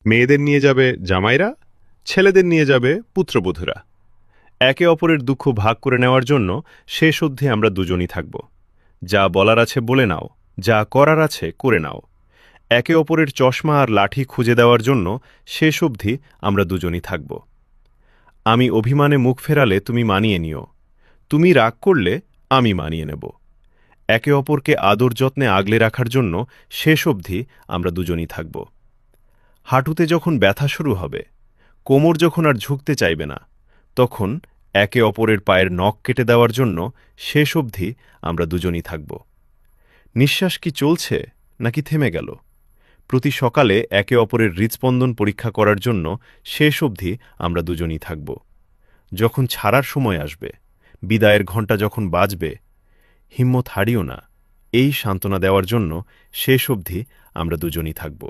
মেয়েদের নিয়ে যাবে জামাইরা, ছেলেদের নিয়ে যাবে পুত্রবধূরা। একে অপরের দুঃখ ভাগ করে নেওয়ার জন্য শেষ অবধি আমরা দুজনই থাকব। যা বলার আছে বলে নাও, যা করার আছে করে নাও। একে অপরের চশমা আর লাঠি খুঁজে দেওয়ার জন্য শেষ অবধি আমরা দুজনই থাকব। আমি অভিমানে মুখ ফেরালে তুমি মানিয়ে নিও, তুমি রাগ করলে আমি মানিয়ে নেব। একে অপরকে আদর যত্নে আগলে রাখার জন্য শেষ অবধি আমরা দুজনই থাকব। হাঁটুতে যখন ব্যথা শুরু হবে, কোমর যখন আর ঝুঁকতে চাইবে না, তখন একে অপরের পায়ের নখ কেটে দেওয়ার জন্য শেষ অবধি আমরা দুজনই থাকব। নিঃশ্বাস কি চলছে নাকি থেমে গেল, প্রতি সকালে একে অপরের হৃৎস্পন্দন পরীক্ষা করার জন্য শেষ অবধি আমরা দুজনই থাকব। যখন ছাড়ার সময় আসবে, বিদায়ের ঘণ্টা যখন বাজবে, হিম্মত হারিও না, এই সান্ত্বনা দেওয়ার জন্য শেষ অবধি আমরা দুজনই থাকব।